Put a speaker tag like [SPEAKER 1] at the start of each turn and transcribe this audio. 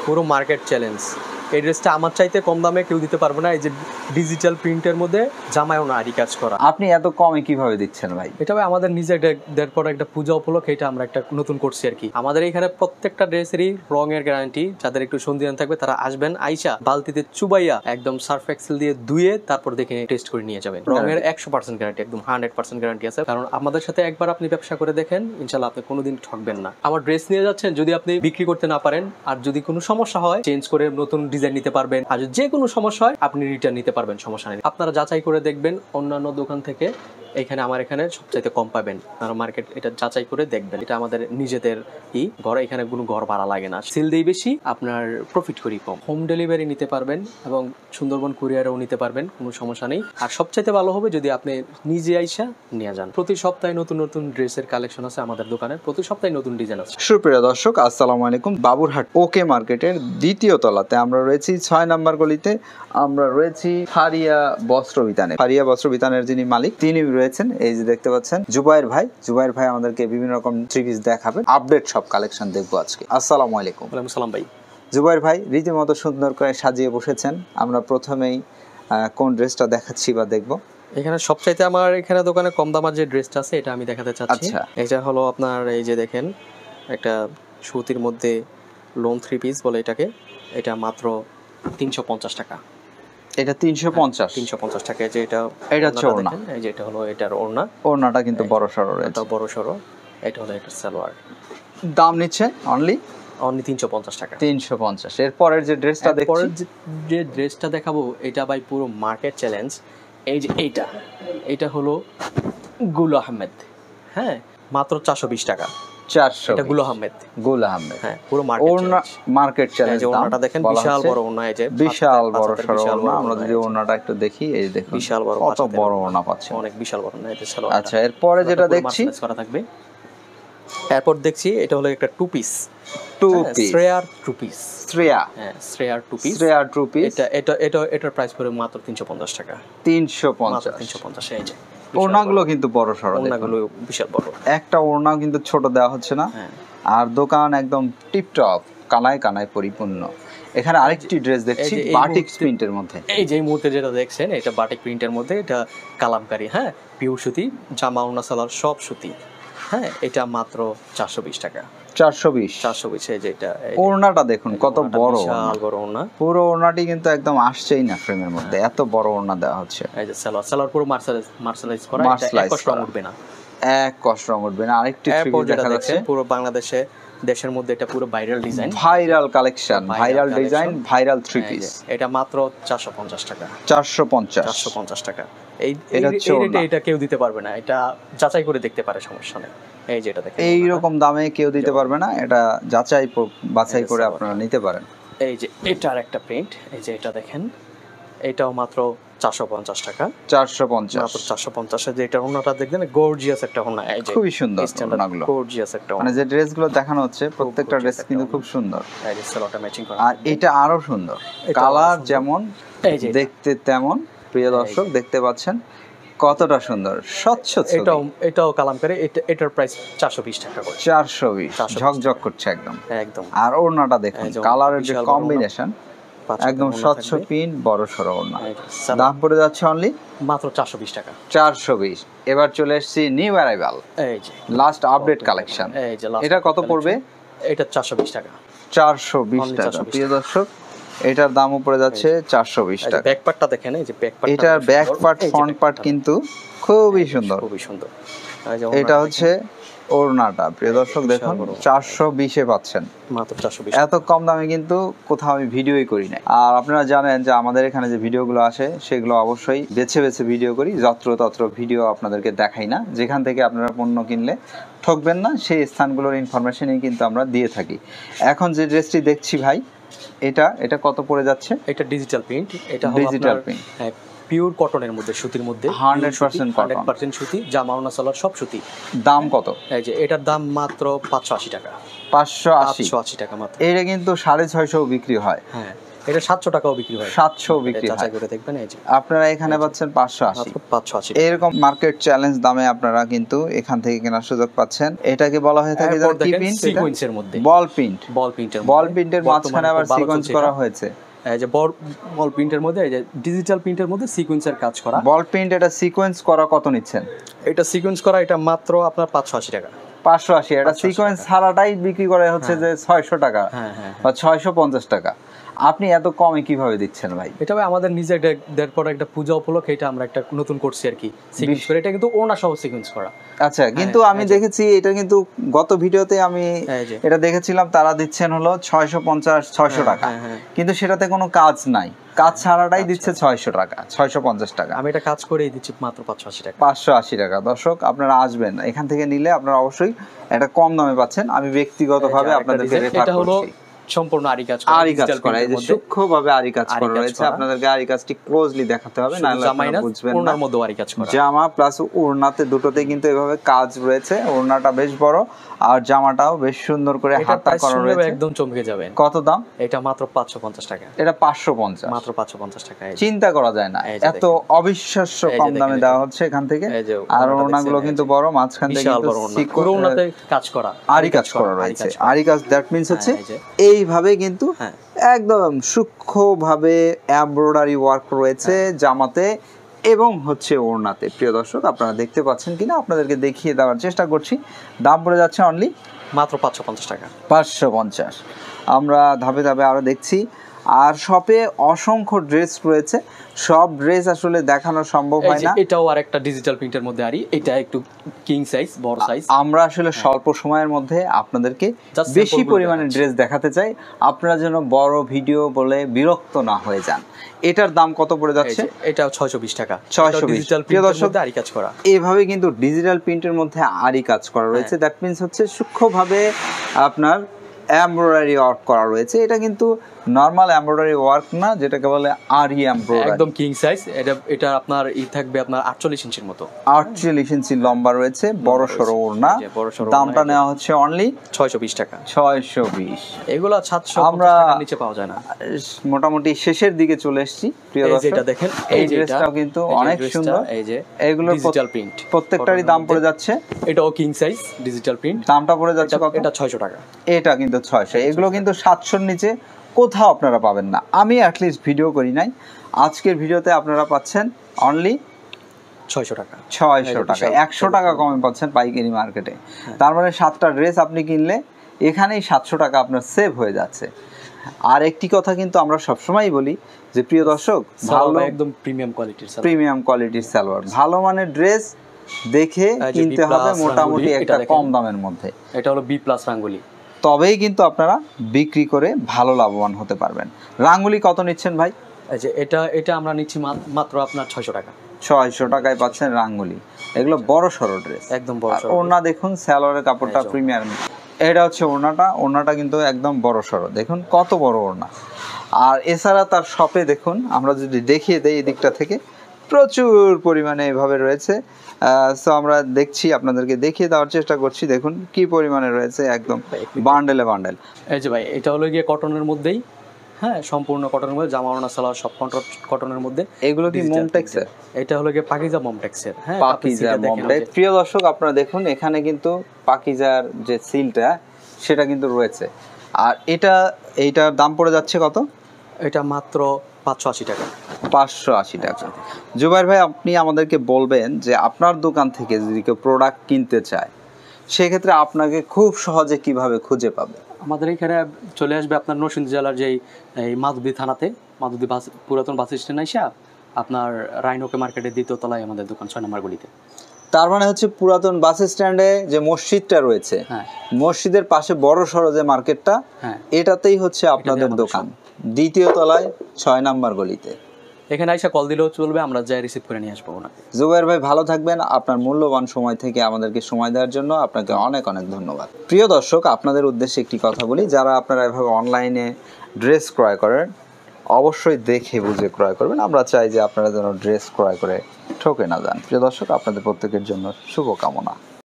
[SPEAKER 1] পুরো market challenge. এই ড্রেসটা আমার চাইতে কম দামে কেউ দিতে পারবে না। এই যে ডিজিটাল প্রিন্টের মধ্যে জামায় ওনা আরি কাজ করা।
[SPEAKER 2] আপনি এত কমে কিভাবে দিচ্ছেন ভাই?
[SPEAKER 1] এটা ভাই আমাদের নিজের দেড় পর একটা পূজা উপলক্ষে এটা আমরা একটা নতুন করছি আর কি। আমাদের এখানে প্রত্যেকটা ড্রেসেরই রঙের গ্যারান্টি। যাদের একটু সন্দিহান থাকবে তারা আসবেন, আইসা বালতিতে চুবাইয়া একদম সার্ফ এক্সেল দিয়ে ধুয়ে তারপর দেখে টেস্ট করে নিয়ে যাবেন। রঙের 100% গ্যারান্টি, একদম 100% গ্যারান্টি আছে। কারণ আমাদের সাথে একবার আপনি ব্যবসা করে দেখেন, ইনশাল্লাহ আপনি কোনোদিন ঠকবেন না। আমার ড্রেস নিয়ে যাচ্ছেন, যদি আপনি বিক্রি করতে না পারেন আর যদি কোনো সমস্যা হয় চেঞ্জ করে নতুন ডিজাইন নিতে পারবেন। আর যে কোনো সমস্যা হয় আপনি রিটার্ন নিতে পারবেন, সমস্যা নেই। আপনারা যাচাই করে দেখবেন অন্যান্য দোকান থেকে এখানে আমার এখানে সবচাইতে কম পাবেন। আর মার্কেট এটা যাচাই করে দেখবেন। এটা আমাদের নিজেদের ঘর, এখানে কোনো ঘর ভাড়া লাগে না। সেল দেই বেশি, আপনার প্রফিট করি কম। হোম ডেলিভারি নিতে পারবেন এবং সুন্দরবন কুরিয়ারেও নিতে পারবেন, কোনো সমস্যা নেই। আর সবচাইতে ভালো হবে যদি আপনি নিজে আইসা নিয়ে যান। প্রতি সপ্তাহে নতুন নতুন ড্রেসের কালেকশন আছে আমাদের দোকানে, প্রতি সপ্তাহে নতুন ডিজাইন আছে।
[SPEAKER 2] সুপ্রিয় দর্শক, আসসালামু আলাইকুম। বাবুরহাট ওকে মার্কেটের দ্বিতীয় তলাতে আমরা রয়েছি, 6 নম্বর গলিতে। আমরা রয়েছি ফারিয়া বস্ত্র বিতানে। ফারিয়া বস্ত্র বিতানের যিনি মালিক তিনি রয়েছেন, এই যে দেখতে পাচ্ছেন জুবাইর ভাই। জুবাইর ভাই আমাদেরকে বিভিন্ন রকম থ্রি পিস দেখাবেন, আপডেট সব কালেকশন দেখবো আজকে। আসসালামু আলাইকুম।
[SPEAKER 1] ওয়ালাইকুম সালাম ভাই।
[SPEAKER 2] জুবাইর ভাই রীতিমতো সুন্দর করে সাজিয়ে বসেছেন। আমরা প্রথমেই কোন ড্রেসটা দেখাচ্ছি বা দেখবো?
[SPEAKER 1] এখানে সবচাইতে আমার এখানে দোকানে কম দামের যে ড্রেসটা আছে এটা আমি দেখাতে চাচ্ছি। এটা হলো আপনার এই যে দেখেন একটা সুতির মধ্যে লোন থ্রি পিস বলে এটাকে। এটা মাত্র 350 টাকা।
[SPEAKER 2] এটা 350
[SPEAKER 1] টাকা। যে এটা
[SPEAKER 2] হচ্ছে ওড়না।
[SPEAKER 1] এই যে এটা হলো এটার ওড়না।
[SPEAKER 2] ওড়নাটা কিন্তু বড় সরো রয়েছে।
[SPEAKER 1] এটা বড় সরো। এটা হলো এটার সালোয়ার।
[SPEAKER 2] দাম নিচ্ছে অনলি
[SPEAKER 1] 350 টাকা।
[SPEAKER 2] 350। এর পরের যে ড্রেসটা দেখছি,
[SPEAKER 1] পরের যে ড্রেসটা দেখাবো এটা ভাই পুরো মার্কেট চ্যালেঞ্জ। এই যে এটা হলো গুল আহমেদ। হ্যাঁ, মাত্র 420 টাকা।
[SPEAKER 2] 400।
[SPEAKER 1] এটা গুল আহমেদ।
[SPEAKER 2] হ্যাঁ,
[SPEAKER 1] পুরো
[SPEAKER 2] মার্কেট চ্যালেঞ্জ।
[SPEAKER 1] ওড়নাটা দেখেন, বিশাল বড় ওড়না। এই যে
[SPEAKER 2] বিশাল বড় সরো ওড়না। আমরা যদি ওড়নাটা একটু দেখি, এই দেখুন
[SPEAKER 1] বিশাল বড়,
[SPEAKER 2] কত বড় ওড়না পাচ্ছেন,
[SPEAKER 1] অনেক বিশাল বড় ওড়না। এটা সালোয়ার।
[SPEAKER 2] আচ্ছা, এর পরে যেটা দেখছি
[SPEAKER 1] করা থাকবে। এরপর দেখছি এটা হলো একটা টু পিস।
[SPEAKER 2] শ্রেয়ার
[SPEAKER 1] টু পিস। শ্রেয়ার টু পিস। এটার প্রাইস পড়ে মাত্র 350 টাকা।
[SPEAKER 2] 350।
[SPEAKER 1] এই যে
[SPEAKER 2] ওড়নাগুলো কিন্তু বড় সরো,
[SPEAKER 1] ওড়নাগুলো বিশাল বড়।
[SPEAKER 2] একটা ওড়নাও কিন্তু ছোট দেওয়া হচ্ছে না। আর দোকান একদম টিপটপ, কানায় কানায় পরিপূর্ণ। এখানে আরেকটি ড্রেস দেখছি বাটিক প্রিন্টের মধ্যে।
[SPEAKER 1] এই যে মুহূর্তে যেটা দেখছেন এটা বাটিক প্রিন্টের মধ্যে। এটা কালামকারী, হ্যাঁ, পিওর সুতি। জামা ওড়না সালোয়ার সব সুতি। হ্যাঁ, এটা মাত্র 420 টাকা।
[SPEAKER 2] 420।
[SPEAKER 1] এই যে এটা
[SPEAKER 2] ওড়নাটা দেখুন কত বড়,
[SPEAKER 1] বিশাল বড় ওড়না।
[SPEAKER 2] পুরো ওড়নাটি কিন্তু একদম আসছেই না ফ্রেমের মধ্যে, এত বড় ওড়না দেওয়া হচ্ছে।
[SPEAKER 1] এই যে সালোয়ার পুরো মার্শালাইজ করা। এটা এক কষ্ট উঠবে না,
[SPEAKER 2] আরেকটি থ্রি পিস দেখা যাচ্ছে
[SPEAKER 1] পুরো বাংলাদেশে, দেশের মধ্যে এটা পুরো viral design,
[SPEAKER 2] viral collection, viral design, viral three piece.
[SPEAKER 1] এটা মাত্র 450 টাকা।
[SPEAKER 2] 450
[SPEAKER 1] টাকা। এটা কেউ দিতে পারবে না। এটা যাচাই করে দেখতে পারে, সমস্যা নেই। এই যে এটা দেখেন,
[SPEAKER 2] এই রকম দামে কেউ দিতে পারবে না। এটা যাচাই বাছাই করে আপনারা নিতে পারেন।
[SPEAKER 1] এই যে এটার একটা প্রিন্ট, এই যে এটা দেখেন, এটাও মাত্র 450 টাকা। 450। যে এটা ওড়নাটা দেখবেন গর্জিয়াস একটা ওড়না। এই যে
[SPEAKER 2] খুবই সুন্দর ওড়নাগুলো,
[SPEAKER 1] গর্জিয়াস একটা ওড়না।
[SPEAKER 2] মানে যে ড্রেসগুলো দেখানো হচ্ছে প্রত্যেকটা ড্রেস কিন্তু খুব সুন্দর।
[SPEAKER 1] এই যে সালোয়ারটা ম্যাচিং করা।
[SPEAKER 2] আর এটা আরো সুন্দর, কালার যেমন দেখতে তেমন। প্রিয় দর্শক দেখতে পাচ্ছেন কতটা সুন্দর, স্বচ্ছ ছবি।
[SPEAKER 1] এটাও কালামকারী। এটার প্রাইস 420 টাকা করে।
[SPEAKER 2] 420 ঝকঝক করছে একদম। আর ওড়নাটা দেখুন, কালারের যে কম্বিনেশন, একদম স্বচ্ছ প্রিন্ট, বড় সরো ওড়না। দাম পড়ে যাচ্ছে অনলি
[SPEAKER 1] মাত্র 420 টাকা।
[SPEAKER 2] 420। এবার চলে এসেছি নিউ অ্যারাইভাল, এই যে লাস্ট আপডেট কালেকশন। এটা কত পড়বে?
[SPEAKER 1] এটা 420 টাকা।
[SPEAKER 2] 420 টাকা। প্রিয় দর্শক, এটার দাম পড়ে যাচ্ছে 420 টাকা।
[SPEAKER 1] ব্যাক পার্টটা দেখেন, এই যে ব্যাক পার্ট,
[SPEAKER 2] এটার ব্যাক পার্ট, ফ্রন্ট পার্ট কিন্তু খুবই সুন্দর। এটা হচ্ছে ওড়নাটা। প্রিয় দর্শক দেখুন 420-এ পাচ্ছেন
[SPEAKER 1] মাত্র 420।
[SPEAKER 2] এত কম দামে কিন্তু কোথাও আমি ভিডিওই করি না। আর আপনারা জানেন যে আমাদের এখানে যে ভিডিওগুলো আসে সেগুলো অবশ্যই বেছে বেছে ভিডিও করি, যত্রতত্র ভিডিও আপনাদেরকে দেখাই না। যেখান থেকে আপনারা পণ্য কিনলে ঠকবেন না সেই স্থানগুলোর ইনফরমেশনই কিন্তু আমরা দিয়ে থাকি। এখন যে ড্রেসটি দেখছি ভাই, এটা কত পড়ে যাচ্ছে?
[SPEAKER 1] এটা ডিজিটাল প্রিন্ট। এটা হলো
[SPEAKER 2] ডিজিটাল প্রিন্ট,
[SPEAKER 1] হ্যাঁ, পিওর কটনের মধ্যে, সুতির মধ্যে
[SPEAKER 2] 100%
[SPEAKER 1] সুতি। জামা ওড়না সালোয়ার সব সুতি।
[SPEAKER 2] দাম কত?
[SPEAKER 1] এই যে এটার দাম মাত্র 580 টাকা।
[SPEAKER 2] 580
[SPEAKER 1] টাকা মাত্র।
[SPEAKER 2] এটা কিন্তু 650 বিক্রি হয়।
[SPEAKER 1] হ্যাঁ, এটা 700 টাকাও বিক্রি হয়,
[SPEAKER 2] 700 বিক্রি হয়।
[SPEAKER 1] যাচাই করে দেখবেন। এই যে
[SPEAKER 2] আপনারা এখানে পাচ্ছেন 580,
[SPEAKER 1] 580।
[SPEAKER 2] এরকম মার্কেট চ্যালেঞ্জ দামে আপনারা কিন্তু এখান থেকে কেনার সুযোগ পাচ্ছেন। এটাকে বলা হয়ে থাকে কি প্রিন্ট,
[SPEAKER 1] সিকোয়েন্সের মধ্যে
[SPEAKER 2] বল প্রিন্ট,
[SPEAKER 1] বল
[SPEAKER 2] প্রিন্টের মাঝখানে আবার সিকোয়েন্স করা হয়েছে।
[SPEAKER 1] এই যে বল প্রিন্টের মধ্যে, এই যে ডিজিটাল প্রিন্টের মধ্যে সিকোয়েন্সের কাজ করা
[SPEAKER 2] বল প্রিন্ট। এটা সিকোয়েন্স করা কত নিচ্ছেন?
[SPEAKER 1] এটা সিকোয়েন্স করা এটা মাত্র আপনার 580 টাকা।
[SPEAKER 2] 580। এটা সিকোয়েন্স ছাড়াটাই বিক্রি করে হচ্ছে যে 600 টাকা বা 650 টাকা। আপনি এত কমে কিভাবে দিচ্ছেন ভাই?
[SPEAKER 1] এটা ভাই আমাদের নিজের দেড় পর একটা পূজা উপলক্ষে এটা আমরা একটা নতুন করছি আর কি, সিকোয়েন্স করে। এটা কিন্তু ওনা সহ সিকোয়েন্স করা।
[SPEAKER 2] আচ্ছা, কিন্তু আমি দেখেছি এটা কিন্তু গত ভিডিওতে আমি এটা দেখেছিলাম, তারা দিচ্ছেন হলো 650 600 টাকা, কিন্তু সেটাতে কোনো কাজ নাই, কাজ ছাড়াটাই দিচ্ছে 600 টাকা 650 টাকা।
[SPEAKER 1] আমি এটা কাজ করেই দিচ্ছি মাত্র 580 টাকা।
[SPEAKER 2] 580 টাকা। দর্শক আপনারা আসবেন এখান থেকে নিলে আপনারা অবশ্যই এটা কম দামে পাচ্ছেন। আমি ব্যক্তিগতভাবে আপনাদেরকে রেফার করছি।
[SPEAKER 1] সম্পূর্ণ আরি কাজ
[SPEAKER 2] করা, এই যে সূক্ষ্মভাবে আরি কাজ করা রয়েছে। আপনাদেরকে আরি কাজটি ক্লোজলি দেখাতে হবে, না হলে আপনারা বুঝবেন না।
[SPEAKER 1] ওড়নার মধ্যে আরি কাজ করা,
[SPEAKER 2] জামা প্লাস ওড়নাতে দুটোতেই কিন্তু এভাবে কাজ রয়েছে। ওড়নাটা বেশ বড় আর জামাটাও বেশ সুন্দর করে হাতা করা রয়েছে।
[SPEAKER 1] একদম চমকে যাবেন।
[SPEAKER 2] কত দাম?
[SPEAKER 1] এটা মাত্র 550 টাকা।
[SPEAKER 2] এটা 550,
[SPEAKER 1] মাত্র 550 টাকা।
[SPEAKER 2] চিন্তা করা যায় না, এত অবিশ্বাস্য কম দামে দেওয়া হচ্ছে এখান থেকে। আর ওড়নাগুলো কিন্তু বড়, মাঝখান থেকে কিন্তু
[SPEAKER 1] ওড়নাতে কাজ করা,
[SPEAKER 2] আরি কাজ করা রয়েছে। আরি কাজ দ্যাট মিন্স হচ্ছে এইভাবে কিন্তু একদম সূক্ষ্মভাবে এমব্রয়ডারি ওয়ার্ক রয়েছে জামাতে এবং হচ্ছে ওড়নাতে। প্রিয় দর্শক আপনারা দেখতে পাচ্ছেন কিনা, আপনাদেরকে দেখিয়ে দেওয়ার চেষ্টা করছি। দাম পড়ে যাচ্ছে অনলি
[SPEAKER 1] মাত্র 550 টাকা।
[SPEAKER 2] 550। আমরা ধাপে ধাপে আরো দেখছি। আর শপে অসংখ্য ড্রেস রয়েছে, সব ড্রেস আসলে দেখানো সম্ভব হয় না।
[SPEAKER 1] এটাও আরেকটা ডিজিটাল প্রিন্টের মধ্যে আরি, এটা একটু কিং সাইজ, বড় সাইজ।
[SPEAKER 2] আমরা আসলে স্বল্প সময়ের মধ্যে আপনাদেরকে বেশি পরিমাণে ড্রেস দেখাতে চাই, আপনারা যেন বড় ভিডিও বলে বিরক্ত না হয়ে যান। এটার দাম কত পড়ে যাচ্ছে?
[SPEAKER 1] এটা 620 টাকা।
[SPEAKER 2] 620।
[SPEAKER 1] ডিজিটাল প্রিন্টের মধ্যে আরি কাজ করা।
[SPEAKER 2] এইভাবে কিন্তু ডিজিটাল প্রিন্টের মধ্যে আরি কাজ করা রয়েছে। দ্যাট মিন্স হচ্ছে সূক্ষ্মভাবে আপনার এমব্রয়ডারি ওয়ার্ক করা রয়েছে। এটা কিন্তু নরমাল এমব্রয়ডারি ওয়ার্ক না, যেটাকে বলে আরি এমব্রয়ডারি।
[SPEAKER 1] একদম কিং সাইজ। এটা আপনার থাকবে আপনার 48 ইঞ্চির মতো।
[SPEAKER 2] 48 ইঞ্চি লম্বা রয়েছে, বড় সরো ওড়না। দামটা নেওয়া হচ্ছে অনলি
[SPEAKER 1] 620 টাকা।
[SPEAKER 2] 620।
[SPEAKER 1] এগুলো 750 টাকার নিচে পাওয়া যায় না।
[SPEAKER 2] মোটামুটি শেষের দিকে চলে এসেছি। প্রিয় দর্শক
[SPEAKER 1] এটা দেখেন,
[SPEAKER 2] এই ড্রেসটাও কিন্তু অনেক সুন্দর।
[SPEAKER 1] এই যে
[SPEAKER 2] এগুলো
[SPEAKER 1] ডিজিটাল প্রিন্ট,
[SPEAKER 2] প্রত্যেকটারই দাম পড়ে যাচ্ছে।
[SPEAKER 1] এটাও কিং সাইজ ডিজিটাল প্রিন্ট।
[SPEAKER 2] দামটা পড়ে যাচ্ছে কত?
[SPEAKER 1] এটা 600 টাকা।
[SPEAKER 2] এটা কিন্তু 600। এগুলো কিন্তু 700-র নিচে কোথাও আপনারা পাবেন না। আমি অ্যাটলিস্ট ভিডিও করি নাই, আজকের ভিডিওতে আপনারা পাচ্ছেন অনলি
[SPEAKER 1] 600 টাকা।
[SPEAKER 2] 600 টাকা, 100 টাকা কমে পাচ্ছেন পাইকারি মার্কেটে। তার মানে 7টা ড্রেস আপনি কিনলে এখানেই 700 টাকা আপনার সেভ হয়ে যাচ্ছে। আর একটি কথা কিন্তু আমরা সবসময়ই বলি যে প্রিয় দর্শক, ভালো
[SPEAKER 1] একদম প্রিমিয়াম
[SPEAKER 2] কোয়ালিটির সালোয়ার, ভালো মানের ড্রেস দেখে কিনতে হবে মোটামুটি একটা কম দামের মধ্যে।
[SPEAKER 1] এটা হলো বি প্লাস রাঙ্গুলি,
[SPEAKER 2] তবেই কিন্তু আপনারা বিক্রি করে ভালো লাভবান হতে পারবেন। রাঙ্গুলি কত নিচ্ছেন ভাই?
[SPEAKER 1] যে এটা আমরা নিচ্ছি মাত্র আপনার 600 টাকা।
[SPEAKER 2] 600 টাকায় পাচ্ছেন রাঙ্গুলি। এগুলো বড় সরো ড্রেস,
[SPEAKER 1] একদম বড় সরো।
[SPEAKER 2] ওড়না দেখুন, সালোয়ারের কাপড়টা প্রিমিয়াম। এটা হচ্ছে ওড়নাটা কিন্তু একদম বড় সরো, দেখুন কত বড় ওড়না। আর এছাড়া তার শপে দেখুন, আমরা যদি দেখিয়ে দেই এই দিকটা থেকে, প্রচুর পরিমাণে এভাবে রয়েছে। সো আমরা দেখছি, আপনাদেরকে দেখিয়ে দেওয়ার চেষ্টা করছি। দেখুন কি পরিমাণে রয়েছে, একদম বান্ডেলে বান্ডেল।
[SPEAKER 1] এই যে ভাই, এটা হলো গিয়ে কটনের মধ্যেই, হ্যাঁ সম্পূর্ণ কটনের মধ্যে, জামা ওড়না সালোয়ার সব কটনের মধ্যে।
[SPEAKER 2] এগুলো কি মমটেক্সের?
[SPEAKER 1] এটা হলো গিয়ে পাকিজা মমটেক্সের। হ্যাঁ,
[SPEAKER 2] পাকিজা মমটেক্স। প্রিয় দর্শক আপনারা দেখুন, এখানে কিন্তু পাকিজার যে সিলটা সেটা কিন্তু রয়েছে। আর এইটার দাম পড়ে যাচ্ছে কত?
[SPEAKER 1] এটা মাত্র 580 টাকা।
[SPEAKER 2] 580 টাকা। জুবাইর ভাই, আপনি আমাদেরকে বলবেন যে আপনার দোকান থেকে যদি কেউ প্রোডাক্ট কিনতে চায়, সেক্ষেত্রে আপনাকে খুব সহজে কিভাবে খুঁজে পাবে?
[SPEAKER 1] আমাদের এখানে চলে আসবে আপনার নরসিংদী জেলার যেই মাধবদী থানাতে, মাধবদী পুরাতন বাস স্ট্যান্ড আইসা আপনার রাইনোকে মার্কেটের 2য় তলায় আমাদের দোকান, 6 নম্বর গলিতে।
[SPEAKER 2] তার মানে হচ্ছে পুরাতন বাস স্ট্যান্ডে যে মসজিদটা রয়েছে, মসজিদের পাশে বড় সড়ো যে মার্কেটটা, এটাতেই হচ্ছে আপনাদের দোকান, 2য় তলায় 6 নম্বর গলিতে।
[SPEAKER 1] এখানে আইসা কল দিলেও চলবে, আমরা যাই রিসিভ করে নিয়ে আসবো ওনাকে।
[SPEAKER 2] জুবাইর ভাই ভালো থাকবেন, আপনার মূল্যবান সময় থেকে আমাদেরকে সময় দেওয়ার জন্য আপনাকে অনেক অনেক ধন্যবাদ। প্রিয় দর্শক, আপনাদের উদ্দেশ্যে একটি কথা বলি, যারা আপনারা এভাবে অনলাইনে ড্রেস ক্রয় করেন, অবশ্যই দেখে বুঝে ক্রয় করবেন। আমরা চাই যে আপনারা যেন ড্রেস ক্রয় করে ঠকে না যান। প্রিয় দর্শক, আপনাদের প্রত্যেকের জন্য শুভকামনা।